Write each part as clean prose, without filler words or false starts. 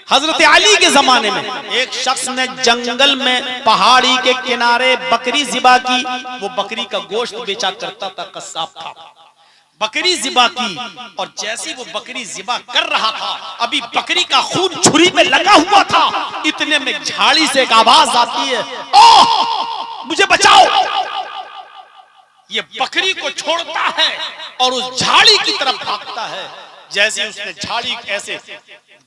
हजरत अली के जमाने में एक शख्स ने जंगल में पहाड़ी के किनारे बकरी ज़िबा की। वो बकरी का गोश्त बेचा करता था, कस्साब था। बकरी ज़िबा की और जैसी वो बकरी ज़िबा कर रहा था, अभी बकरी का खून छुरी में लगा हुआ था, इतने में झाड़ी से एक आवाज आती है, ओह मुझे बचाओ। ये बकरी को छोड़ता है और उस झाड़ी की तरफ भागता है। जैसे उसने झाड़ी ऐसे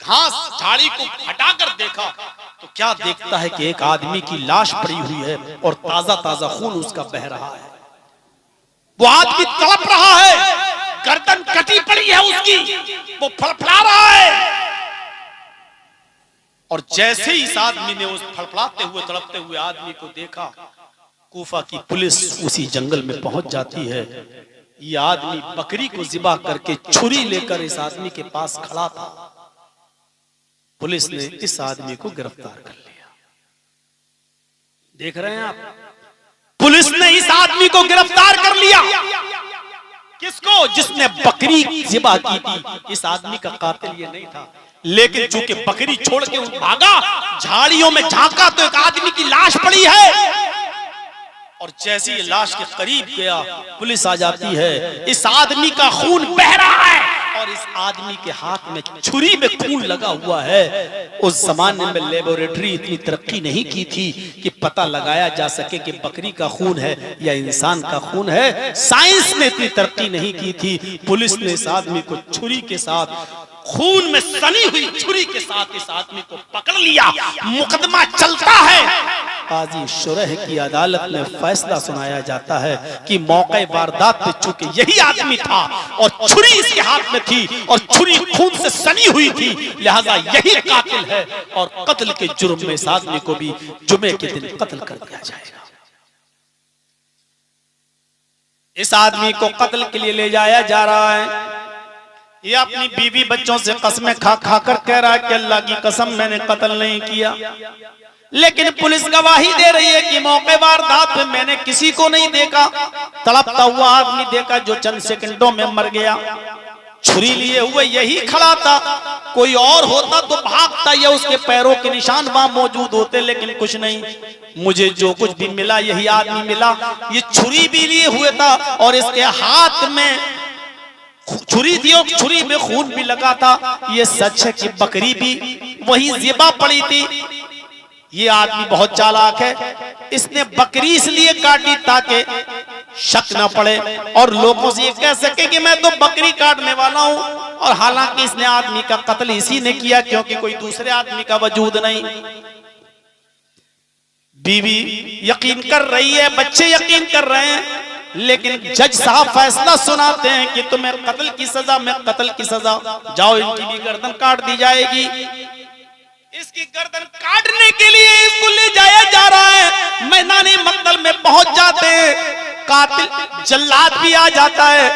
घास झाड़ी को हटाकर देखा तो क्या देखता है कि एक आदमी की लाश पड़ी हुई है और ताजा ताजा खून उसका बह रहा है। वो आदमी तड़प रहा है, गर्दन कटी पड़ी है उसकी, वो फड़फड़ा रहा है। और जैसे ही इस आदमी ने उस फड़फड़ाते हुए तड़पते हुए आदमी को देखा, कूफा की पुलिस उसी जंगल में पहुंच जाती है। ये आदमी बकरी को ज़िबा करके छुरी लेकर इस आदमी के पास खड़ा था। पुलिस ने इस आदमी को गिरफ्तार कर लिया। देख रहे हैं आप, पुलिस ने इस आदमी को गिरफ्तार कर लिया। किसको? जिसने बकरी ज़िबा की थी। इस आदमी का कातिल ये नहीं था, लेकिन चूंकि बकरी छोड़ के भागा, झाड़ियों में झांका तो एक आदमी की लाश पड़ी है। और जैसे ही लाश के करीब गया, पुलिस आ जाती है। इस आदमी का खून बह रहा है और इस आदमी के हाथ में छुरी में खून लगा हुआ है। उस जमाने में लेबोरेटरी इतनी तरक्की नहीं की थी कि पता लगाया जा सके कि बकरी का खून है या इंसान का खून है। साइंस ने इतनी तरक्की नहीं की थी। पुलिस ने इस आदमी को छुरी के साथ, खून में सनी हुई छुरी के साथ इस आदमी को पकड़ लिया। मुकदमा चलता है। काजी शुरह की अदालत में फैसला सुनाया जाता है कि मौके वारदात पे चूंकि यही आदमी था और छुरी इसके हाथ में थी और छुरी खून से सनी हुई थी, लिहाजा यही कातिल है और कत्ल के जुर्म में इस आदमी को भी जुमे के दिन कत्ल कर दिया जाएगा। इस आदमी को कत्ल के लिए ले जाया जा रहा है। ये अपनी बीवी बच्चों से कसमें खा खा कर कह रहा है कि अल्लाह की कसम मैंने कत्ल नहीं किया, लेकिन पुलिस गवाही दे रही है कि मौके वारदात में मैंने किसी को नहीं देखा। तड़पता हुआ आदमी देखा जो चंद सेकंडों में मर गया। छुरी लिए हुए यही खड़ा था, कोई और होता तो भागता या उसके पैरों के निशान वहां मौजूद होते, लेकिन कुछ नहीं। मुझे जो कुछ भी मिला यही आदमी मिला। ये छुरी भी लिए हुए था और इसके हाथ में छुरी थी और छुरी में खून भी लगा था। ये सच है कि बकरी भी वही ज़िबा पड़ी थी। ये आदमी बहुत चालाक है। इसने बकरी इसलिए काटी ताकि शक न पड़े और लोगों से ये कह सके कि मैं तो बकरी काटने वाला हूं। और हालांकि इसने आदमी का कत्ल इसी ने किया क्योंकि कोई दूसरे आदमी का वजूद नहीं। बीवी यकीन कर रही है, बच्चे यकीन कर रहे हैं, लेकिन जज साहब फैसला सुनाते हैं कि तुम्हें कत्ल की सजा में कत्ल की सजा, जाओ इनकी भी गर्दन काट दी जाएगी। इसकी गर्दन काटने के लिए इसको ले जाया जा रहा है। मैदानी मक्तल में पहुंच जाते हैं। कातिल जल्लाद भी आ जाता है,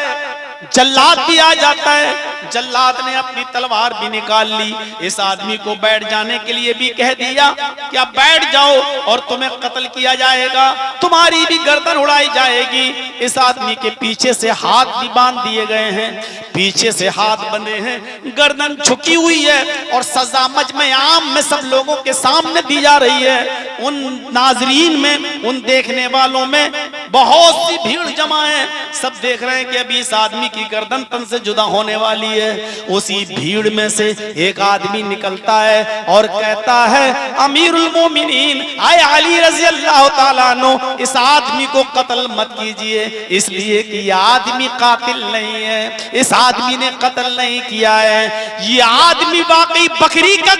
जल्लाद भी आ जाता है। जल्लाद ने अपनी तलवार भी निकाल ली। इस आदमी को बैठ जाने के लिए भी कह दिया कि आप बैठ जाओ और तुम्हें कत्ल किया जाएगा, तुम्हारी भी गर्दन उड़ाई जाएगी। इस आदमी के पीछे से हाथ भी बांध दिए गए हैं, पीछे से हाथ बंधे हैं, गर्दन झुकी हुई है और सजा मजमे आम में सब लोगों के सामने दी जा रही है। उन नाजरीन में, उन देखने वालों में बहुत सी भीड़ जमा है। सब देख रहे हैं कि अभी इस आदमी की गर्दन तन से जुदा होने वाली है। उसी भीड़ में से एक आदमी निकलता है और कहता है, अमीरुल मोमिनीन आए अली रज़ी अल्लाह ताला अन्हु, इस आदमी को कत्ल मत कीजिए, इसलिए कि यह आदमी कातिल नहीं है, इस आदमी ने कत्ल नहीं किया है। ये आदमी वाकई बकरी का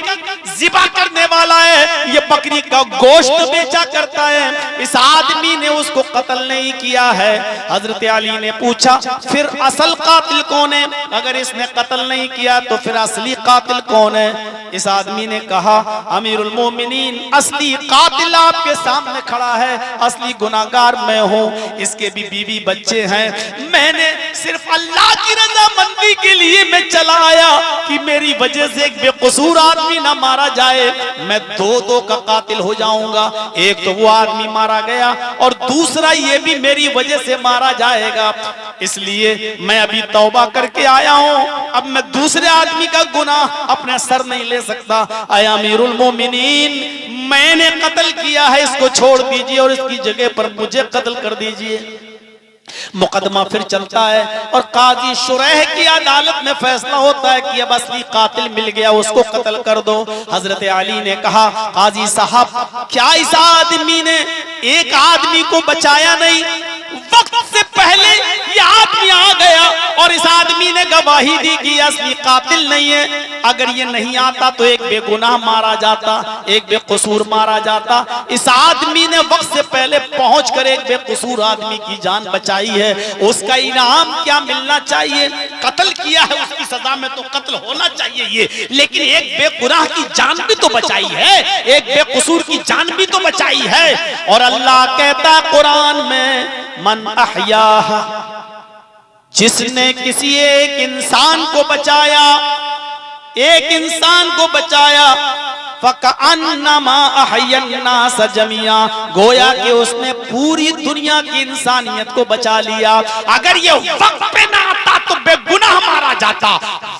ज़िबा करने वाला है, ये बकरी का गोश्त बेचा करता है। इस आदमी ने उसको कत्ल नहीं किया है। हजरत अली ने पूछा, फिर असल कातिल कौन है? अगर इसने कत्ल नहीं किया तो फिर असली कातिल कौन है? इस आदमी ने कहा, अमीरुल मोमिनीन, असली कातिल आपके सामने खड़ा है, असली गुनाहगार मैं हूं। इसके भी बीवी बच्चे हैं। मैंने सिर्फ अल्लाह की रजामंदी के लिए मैं चला आया कि मेरी वजह से एक बेकसूर आदमी ना मारा जाए, मैं दो का कातिल हो जाऊंगा। एक तो वो आदमी मारा गया और दूसरा ये भी मेरी वजह से मारा जाएगा, इसलिए मैं अभी तौबा करके आया हूं। अब मैं दूसरे आदमी का गुनाह अपने सर नहीं ले सकता। आया अमीरुल मोमिनीन, मैंने कत्ल किया है, इसको छोड़ दीजिए और इसकी जगह पर मुझे कत्ल कर दीजिए। मुकदमा फिर चलता है और काजी शुरैह की अदालत में फैसला होता है कि अब असली कातिल मिल गया, उसको कत्ल कर दो। हजरत अली ने कहा, काजी साहब क्या इस आदमी ने एक आदमी को बचाया नहीं? वक्त से पहले ये आदमी आ गया और इस आदमी ने गवाही दी कि असली कातिल नहीं है। अगर ये नहीं आता तो एक बेगुनाह मारा जाता, एक बेकसूर मारा जाता। इस आदमी ने वक्त से पहले पहुंचकर एक बेकसूर आदमी की जान बचाई है, उसका इनाम क्या मिलना चाहिए? कत्ल किया है, उसकी सजा में तो कत्ल होना चाहिए ये, लेकिन एक बेगुनाह की जान भी तो बचाई है, एक बेकसूर की जान भी तो बचाई है। और अल्लाह कहता कुरान में, मन अहयाहा, जिसने किसी एक इंसान को बचाया, एक इंसान को बचाया, फकअन्नमा अहयन्नास जमिया, गोया कि उसने पूरी दुनिया की इंसानियत को बचा लिया। अगर ये वक्त पे ना आता तो बेगुनाह मारा जाता,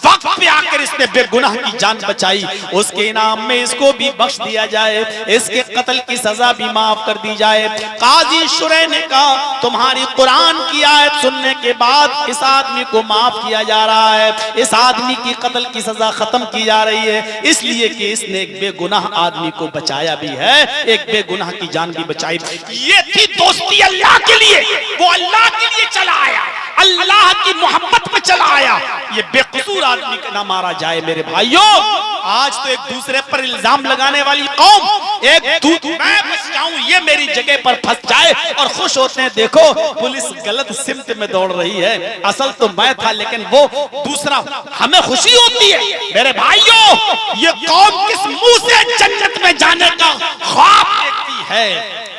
वक्त पे आकर इसने बेगुनाह की जान बचाई, उसके इनाम में इसको भी बख्श दिया जाए, इसके कत्ल की सजा भी माफ कर दी जाए। काजी शुरैह ने कहा, तुम्हारी कुरान की आयत सुनने के बाद इस आदमी को माफ किया जा रहा है, इस आदमी की कत्ल की सजा खत्म की जा रही है, इसलिए कि इसने एक बेगुनाह आदमी को बचाया भी है, एक बेगुनाह की जान भी बचाई। ये थी दोस्ती अल्लाह के लिए, वो अल्लाह के लिए चला आया, अल्लाह की मोहब्बत में चला आया। ये बेकसूर आदमी का ना मारा जाए। मेरे भाइयों, आज तो एक दूसरे पर इल्जाम लगाने वाली कौम, मैं बच जाऊं, ये मेरी जगह पर फंस जाए और खुश होते हैं, देखो पुलिस गलत सिमत में दौड़ रही है, असल तो मैं था लेकिन वो दूसरा। हमें खुशी होती है। मेरे भाइयों, ये कौम किस मुंह से जन्नत में जाने का ख्वाब देखती है?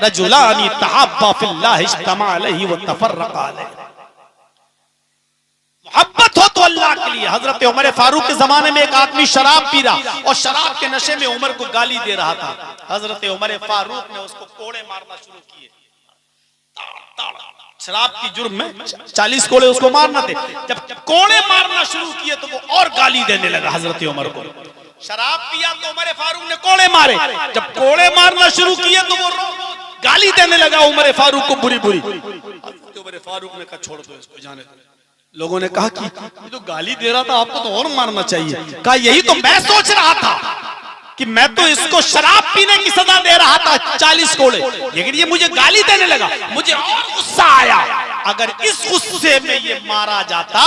रजुलानी तहब्बा फिल्लाह इज्तमा अलैहि व तफर्रका अलैहि। मोहब्बत हो तो अल्लाह के लिए। हजरत उमर फारूक के जमाने में एक आदमी शराब पी रहा और शराब के नशे में उमर को गाली दे रहा था। हजरत उमर फारूक ने उसको कोड़े मारना शुरू किए। शराब की जुर्म में 40 कोड़े उसको मारना थे। जब कोड़े मारना शुरू किए तो वो और गाली देने लगा हजरत उमर को। शराब पिया तो उमर फारूक ने कोड़े मारे, जब कोड़े मारना शुरू किए तो वो गाली देने लगा उमर फारूक को बुरी बुरी। उमर फारूक ने कहा, छोड़ दो इसको, जाने दो। लोगों ने कहा कि ये तो गाली दे रहा था, आपको तो और मारना चाहिए। कहा, यही तो मैं सोच रहा था कि मैं तो इसको शराब पीने की सजा दे रहा था 40 कोड़े, लेकिन ये मुझे गाली देने लगा, मुझे और गुस्सा आया। अगर इस गुस्से में ये मारा जाता,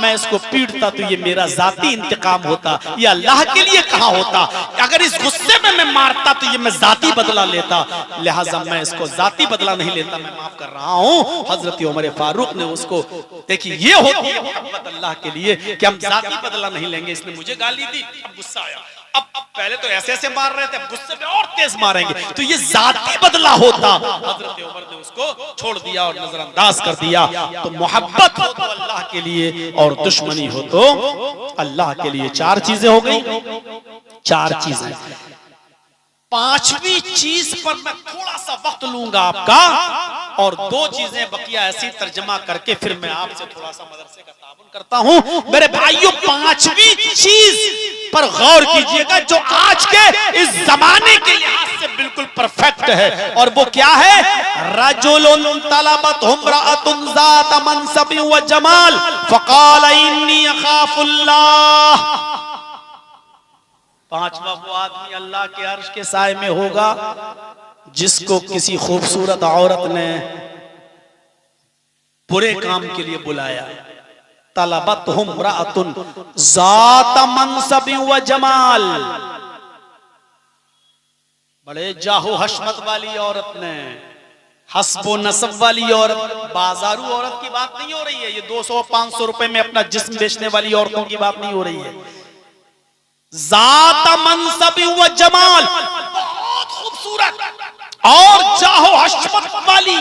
मैं इसको पीटता तो ये मेरा जाती इंतकाम होता, ये अल्लाह के लिए कहा होता। अगर इस गुस्से में मैं मारता तो ये मैं जाती बदला लेता, लिहाजा मैं इसको जाती बदला नहीं लेता, मैं माफ कर रहा हूँ। हजरत उमर फारूक ने उसको, देखिए ये होती है मोहब्बत अल्लाह के लिए कि हम जाती बदला नहीं लेंगे। इसने मुझे गाली दी, अब गुस्सा आया, अब पहले तो ऐसे ऐसे मार रहे थे, अब गुस्से में और तेज मारेंगे, तो ये जाती बदला होता। हजरत उमर ने उसको छोड़ दिया और नजरअंदाज कर दिया। तो मोहब्बत हो तो अल्लाह के लिए और दुश्मनी हो तो अल्लाह के लिए। 4 चीजें हो गई, 4 चीजें। 5वीं चीज पर मैं थोड़ा सा वक्त लूंगा आपका, और 2 चीजें बकिया ऐसी तर्जमा करके फिर मैं आपसे थोड़ा सा मदरसे का ताबुन करता हूं। मेरे भाइयों, 5वीं चीज पर गौर कीजिएगा जो आज के इस जमाने के लिहाज से बिल्कुल परफेक्ट है, और वो क्या है? रजुलुन तलबत इम्राअतुन ज़ात मनसब व जमाल फक़ाल इन्नी अख़ाफुल्लाह। 5वां वो आदमी अल्लाह के अर्श के साए में होगा जिसको किसी खूबसूरत औरत ने बुरे काम के लिए बुलाया। तलबत इम्राअतुन ज़ात मनसब व जमाल, बड़े जाहो हशमत वाली औरत ने, हस्बो नसब वाली औरत, बाजारू औरत की बात नहीं हो रही है, ये 200-500 रुपए में अपना जिस्म बेचने वाली औरतों की बात नहीं हो रही है। ज़ात मनसब व जमाल, बहुत खूबसूरत और जाहो हशमत वाली,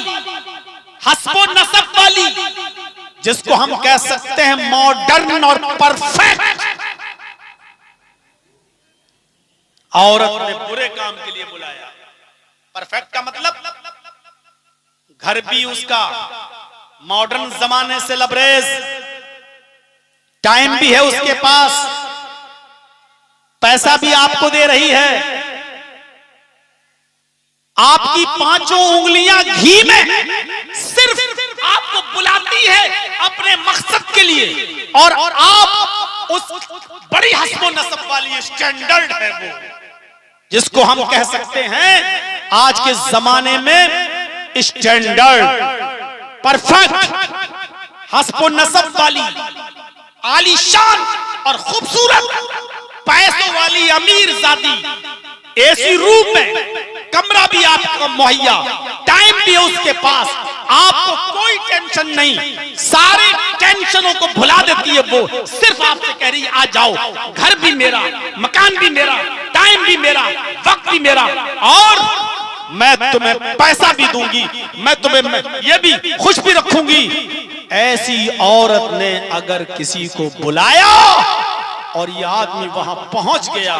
हस्बो नसब वाली, जिसको हम कह सकते हैं मॉडर्न और परफेक्ट, औरत ने बुरे काम के लिए बुलाया। परफेक्ट का मतलब घर भी उसका मॉडर्न जमाने से लबरेज, टाइम भी है उसके पास, पैसा भी आपको दे रही है, आपकी पांचों उंगलियां घी में, सिर्फ आपको बुलाती है अपने मकसद के लिए, और आप उस बड़ी हस्बो नस्ब वाली स्टैंडर्ड है वो, जिसको हम कह सकते हैं आज के जमाने में स्टैंडर्ड, परफेक्ट, हस्बो नस्ब वाली, आलीशान और खूबसूरत, पैसों वाली अमीर जादी, एसी रूम में, कमरा भी आपको मुहैया, टाइम भी है उसके पास, आपको कोई टेंशन नहीं, सारे टेंशनों को भुला देती है वो, सिर्फ आपसे कह रही है आ जाओ, घर भी मेरा, मकान भी मेरा, टाइम भी मेरा, वक्त भी मेरा, और मैं तुम्हें पैसा भी दूंगी, मैं तुम्हें ये भी खुश भी रखूंगी। ऐसी औरत ने अगर किसी को बुलाया और ये आदमी वहां पहुंच गया,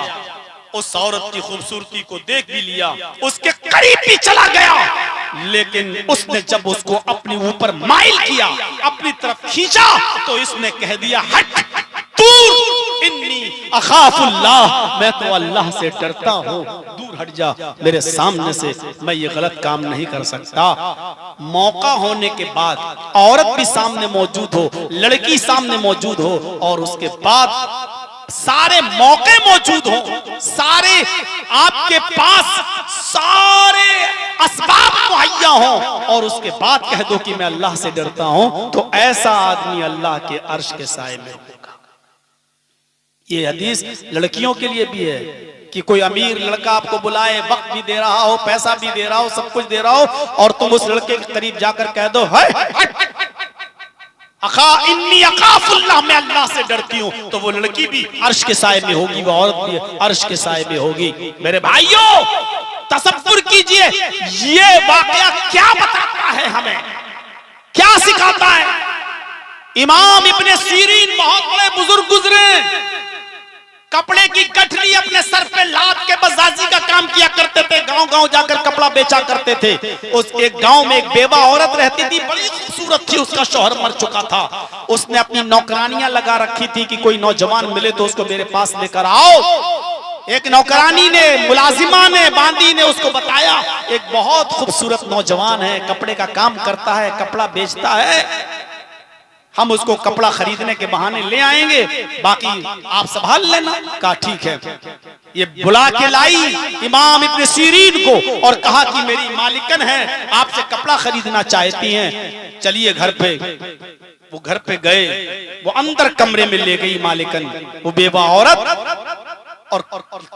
उस औरत की खूबसूरती को देख भी लिया, उसके करीब भी चला गया, लेकिन उसने जब उसको अपने ऊपर माइल किया, अपनी तरफ खींचा, तो इसने कह दिया हट दूर, इन्नी अखाफुल्लाह, मैं तो अल्लाह से डरता हूँ, दूर हट जा मेरे सामने से, मैं ये गलत काम नहीं कर सकता। मौका होने के बाद औरत भी सामने मौजूद हो, लड़की सामने मौजूद हो, और उसके बाद सारे मौके मौजूद हो, सारे आपके पास सारे असबाब मुहैया हो, और उसके बाद कह दो कि मैं अल्लाह से डरता हूं, तो ऐसा आदमी अल्लाह के अर्श के साए में होगा। ये हदीस लड़कियों के लिए भी है कि कोई अमीर लड़का आपको बुलाए, वक्त भी दे रहा हो, पैसा भी दे रहा हो, सब कुछ दे रहा हो, और तुम उस लड़के के करीब जाकर कह दो है अखा इन्नी अखाफुल्लाह, मैं अल्लाह से डरती हूँ, तो वो लड़की भी अर्श के साए में होगी, वो औरत भी अर्श के साए में होगी। मेरे भाइयों, तसव्वुर कीजिए ये वाकया क्या बताता है, हमें क्या सिखाता है। इमाम इब्ने सीरीन बहुत बड़े बुजुर्ग गुजरे, कपड़े की गठरी अपने सर पे लाद के बजाजी का काम किया करते थे, गांव गांव जाकर कपड़ा बेचा करते थे। उस एक गांव में एक बेवा औरत रहती थी, बड़ी खूबसूरत थी, उसका शौहर मर चुका था। उसने अपनी नौकरानियां लगा रखी थी कि कोई नौजवान मिले तो उसको मेरे पास लेकर आओ। एक नौकरानी ने, मुलाजिमा ने, बांदी ने उसको बताया एक बहुत खूबसूरत नौजवान है, कपड़े का काम करता है, कपड़ा बेचता है, हम उसको कपड़ा खरीदने के बहाने ले आएंगे, बाकी आप संभाल लेना। कहा ठीक है। ये बुला के लाई इमाम इब्ने सीरीन को और कहा कि मेरी मालिकन है, आपसे कपड़ा खरीदना चाहती हैं, चलिए घर पे। वो घर पे गए, वो अंदर कमरे में ले गई मालिकन, वो बेवा औरत, और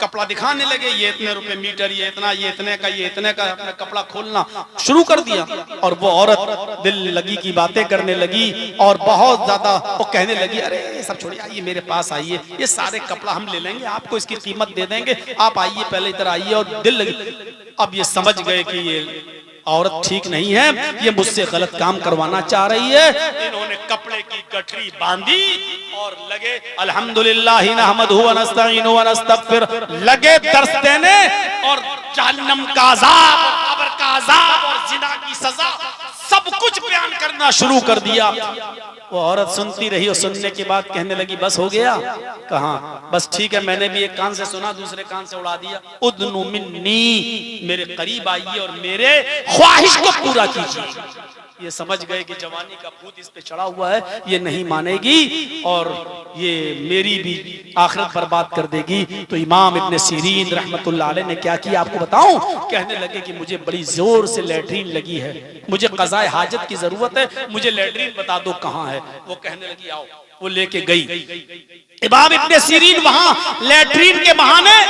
कपड़ा दिखाने लगे, ये इतने रुपए मीटर, ये इतना, ये इतने का, ये इतने का, अपना कपड़ा खोलना शुरू कर दिया। और वो औरत दिल लगी की बातें करने लगी और बहुत ज्यादा वो कहने लगी, अरे ये सब छोड़िए, आइए मेरे पास आइए, ये सारे कपड़ा हम ले लेंगे, आपको इसकी कीमत दे देंगे, आप आइए पहले इधर आइए। और दिल लगी। अब ये समझ गए कि ये औरत ठीक नहीं है, ये मुझसे गलत काम करवाना चाह रही है। इन्होंने कपड़े की गठरी बांधी और लगे अल्हम्दुलिल्लाह नहमदुहु व नस्तईनुहु व नस्तगफिर, लगे दर्स देने और जहन्नम का अज़ाब, कब्र का अज़ाब और जिना की सजा सब कुछ बयान करना शुरू कर दिया। वो औरत सुनती रही और सुनने के बाद कहने लगी बस हो गया। कहा बस ठीक है, मैंने भी एक कान से सुना, दूसरे कान से उड़ा दिया। उदनु मिन्नी, मेरे करीब आइए और मेरे ख्वाहिश को पूरा कीजिए। ये समझ गए कि जवानी का भूत इस पे चढ़ा हुआ है, ये नहीं मानेगी और ये मेरी भी आखिरत बर्बाद कर देगी। तो इमाम इब्ने सीरीन रहमतुल्लाह अलैह ने क्या किया आपको बताऊं? कहने लगे कि मुझे बड़ी जोर से लैट्रीन लगी है, मुझे क़ज़ाए हाजत की जरूरत है, मुझे लैट्रीन बता दो कहाँ है। वो कहने लगी आओ। वो लेके गई। इमाम इब्ने सीरीन वहां लैट्रीन के बहाने,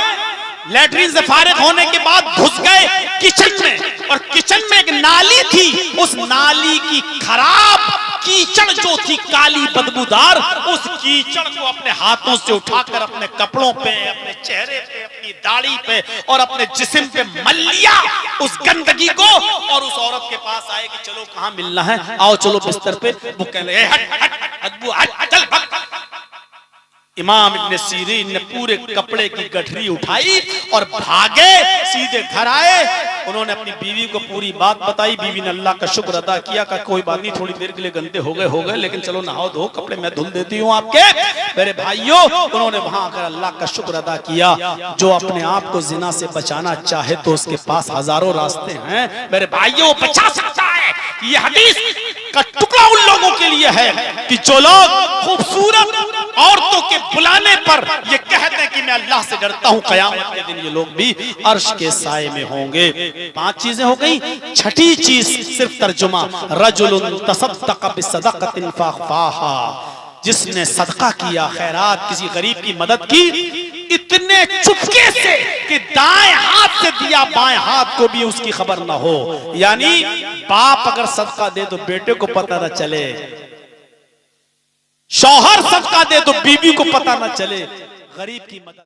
लैट्रीन से फारिग होने के बाद घुस गए किचन में, और किचन में एक नाली थी, उस नाली की खराब कीचड़ जो थी, काली बदबूदार, उस कीचड़ को अपने हाथों से उठाकर अपने कपड़ों पे, अपने चेहरे पे, अपनी अपनी दाढ़ी पे और अपने जिस्म पे मल लिया उस गंदगी को, और उस औरत के पास आए कि चलो कहाँ मिलना है, आओ चलो बिस्तर पे। वो कहने लगे हट हट अदबू हट चल भाग। इमाम इब्ने सीरीन ने पूरे कपड़े की गठरी उठाई और भागे, सीधे घर आए। उन्होंने अपनी बीवी को पूरी बात बताई। बीवी ने अल्लाह का शुक्र अदा किया, का कोई बात नहीं, थोड़ी देर के लिए गंदे हो गए, लेकिन चलो नहाओ धो, कपड़े मैं धुल देती हूँ आपके। मेरे भाइयों, उन्होंने वहां आकर अल्लाह का शुक्र अदा किया। जो अपने आप को जिना से बचाना चाहे तो उसके पास हजारों रास्ते हैं मेरे भाइयों, बचा सकता है। ये हदीस का टुकड़ा उन लोगों के लिए है कि जो लोग खूबसूरत औरतों के बुलाने पर ये कहते हैं कि मैं अल्लाह से डरता हूं, क़यामत के दिन ये लोग भी अर्श के साए में होंगे। 5 चीजें हो गई। छठी चीज सिर्फ तर्जुमा, रजुलुन तसद्दक़ बिसदक़तिन फ़अख़फ़ाहा, जिसने सदका किया, खैरात, किसी गरीब की मदद की, इतने चुपके से कि दाएं हाथ से दिया बाएं हाथ को भी उसकी खबर ना हो। यानी बाप अगर सदका दे तो बेटे को पता ना चले, शौहर सदका दे तो बीवी को पता ना चले, गरीब की मदद